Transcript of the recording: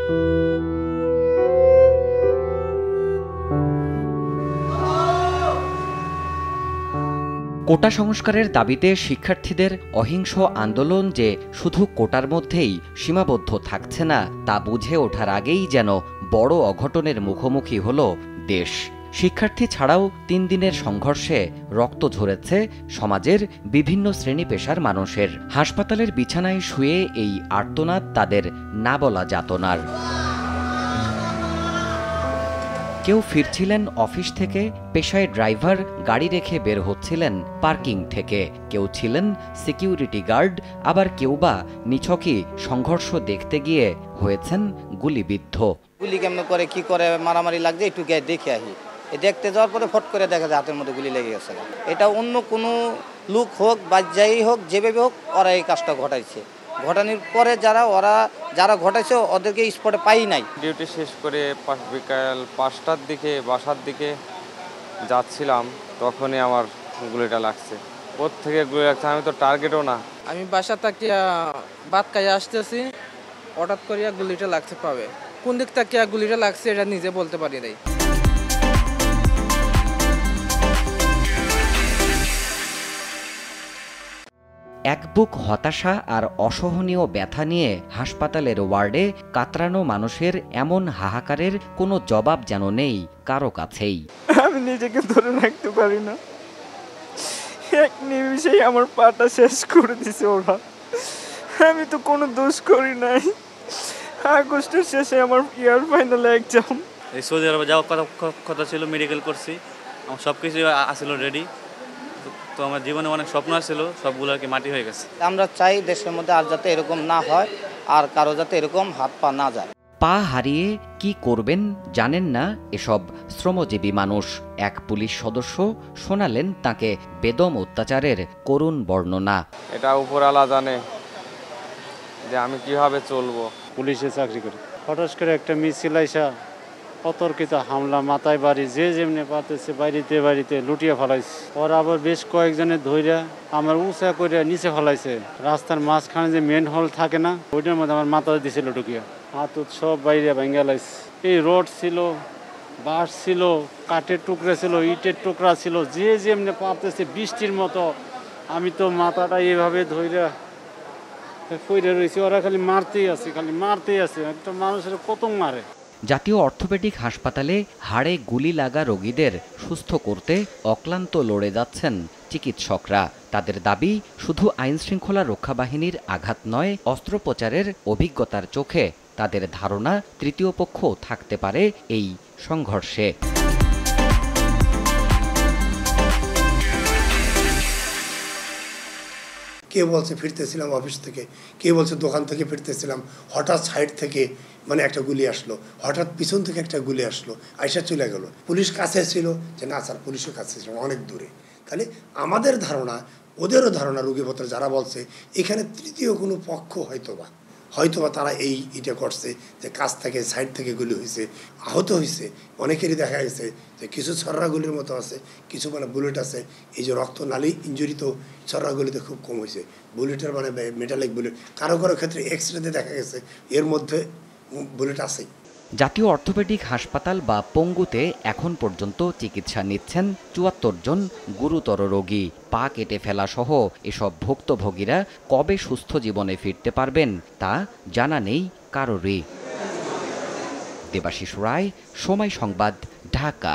কোটা সংস্কারের দাবিতে শিক্ষার্থীদের অহিংস আন্দোলন যে শুধু কোটার মধ্যেই সীমাবদ্ধ থাকছে না তা বুঝে ওঠার আগেই যেন বড় অঘটনের মুখোমুখি হল দেশ। শিক্ষার্থী ছাড়াও ৩ দিনের সংঘর্ষে রক্ত ঝরেছে সমাজের বিভিন্ন শ্রেণী পেশার মানুষের। হাসপাতালের বিছানায় শুয়ে এই আর্তনাদ তাদের না বলা যাতনার। কেউ ফিরছিলেন অফিস থেকে, পেশায় ড্রাইভার, গাড়ি রেখে বের হচ্ছিলেন পার্কিং থেকে। কেউ ছিলেন সিকিউরিটি গার্ড, আবার কেউ বা নিছকই সংঘর্ষ দেখতে গিয়ে হয়েছেন গুলিবিদ্ধ। গুলি কেমন করে কি করে মারামারি লাগছে একটু গিয়ে দেখে আসি। দেখতে যাওয়ার পরে ফট করে দেখা যায় হাতের মধ্যে গুলি লেগে গেছে। এটা অন্য কোনো লোক হোক বা যাই হোক যেভাবে হোক ওরা এই কাজটা ঘটাইছে। ঘটানোর পরে যারা ঘটাইছে ওদেরকে স্পটে পাই নাই। ডিউটি শেষ করে বিকাল 5টার দিকে বাসার দিকে যাচ্ছিলাম, তখনই আমার গুলিটা লাগছে। কোত্থেকে গুলি লাগছে আমি তো টার্গেটও না। আমি বাসা থেকে ভাত খাইয়ে আসতেছি, হঠাৎ করিয়া গুলিটা লাগছে পাবে। কোন দিক থেকে গুলিটা লাগছে এটা নিজে বলতে পারি নাই। এক বুক হতাশা আর অসহনীয় ব্যথা নিয়ে হাসপাতালের ওয়ার্ডে কাতরানো মানুষের এমন হাহাকারের কোনো জবাব যেন নেই কারো কাছেই। আমি নিজেকে ধরে রাখতে পারি না, এক নিমিষেই আমার পাটা শেষ করে দিছে ওরা। আমি তো কোনো দোষ করি নাই। আগস্টের শেষে আমার ইয়ার ফাইনাল এক্সাম। এই সৌদি আরবে যাওয়ার কথা ছিল, মেডিকেল করছি, আমার সব কিছু আসছিল রেডি। তো আমার জীবনে অনেক স্বপ্ন ছিল, সবগুলো আর কি মাটি হয়ে গেছে। আমরা চাই দেশের মধ্যে আর যাতে এরকম না হয়, আর কারো যাতে এরকম হাত পা না যায়। পা হারিয়ে কি করবেন জানেন না এসব শ্রমজীবী মানুষ। এক পুলিশ সদস্য শোনালেন তাকে বেদম অত্যাচারের করুণ বর্ণনা। এটা উপরওয়ালা জানে যে আমি কিভাবে চলবো। পুলিশে চাকরি করি, হঠাৎ করে একটা মিছিল আইসা অতর্কিত হামলা, মাথায় বাড়ি, যে যেমনি পাতেছে বাড়িতে লুটিয়ে ফেলাইছে। ওরা আবার বেশ কয়েকজনের ধৈর্য আমার উঁচা করে নিচে ফেলাইছে। রাস্তার মাঝখানে যে মেন হল থাকে না, ওইটার মধ্যে আমার মাথা দিছিল ঢুকিয়া, হাত সব বাইরে ভেঙে লাইছে। এই রড ছিল, বাঁশ ছিল, কাঠের টুকরা ছিল, ইটের টুকরা ছিল, যে যেমনি পাতেছে বৃষ্টির মতো। আমি তো মাথাটা এইভাবে ধৈর্য কইরা রয়েছি, ওরা খালি মারতেই আছে। একটা মানুষের কত মারে। জাতীয় অর্থোপেডিক হাসপাতালে হাড়ে গুলি লাগা রোগীদের সুস্থ করতে অক্লান্ত লড়ে যাচ্ছেন চিকিৎসকরা। তাদের দাবি শুধু আইনশৃঙ্খলা রক্ষা বাহিনীর আঘাত নয়, অস্ত্রোপচারের অভিজ্ঞতার চোখে তাদের ধারণা তৃতীয় পক্ষ থাকতে পারে এই সংঘর্ষে। কে বলছে ফিরতেছিলাম অফিস থেকে, কে বলছে দোকান থেকে ফিরতেছিলাম, হঠাৎ সাইড থেকে একটা গুলি আসলো, হঠাৎ পিছন থেকে একটা গুলি আসলো, আইসা চলে গেল। পুলিশ কাছে ছিল যে না স্যার, পুলিশও কাছে ছিল অনেক দূরে। তাহলে আমাদের ধারণা, ওদেরও ধারণা, রোগীপত্র যারা বলছে এখানে তৃতীয় কোনো পক্ষ হয়তোবা তারা এইটা করছে যে কাছ থেকে সাইড থেকে গুলি হয়েছে, আহত হয়েছে। অনেকেরই দেখা গেছে যে কিছু ছর্রাগুলির মতো আছে, কিছু বুলেট আছে। এই যে রক্ত নালী ইঞ্জুরি তো ছর্রাগুলিতে খুব কম হয়েছে, বুলেটের মেটালিক বুলেট। কারো ক্ষেত্রে এক্সরেতে দেখা গেছে এর মধ্যে বুলেট আছে। জাতীয় অর্থোপেডিক হাসপাতাল বা পঙ্গুতে এখন পর্যন্ত চিকিৎসা নিচ্ছেন ৭৪ জন গুরুতর রোগী। পা কেটে ফেলা সহ এসব ভুক্তভোগীরা কবে সুস্থ জীবনে ফিরতে পারবেন তা জানা নেই কারোরই। দেবাশিস রায়, সময় সংবাদ, ঢাকা।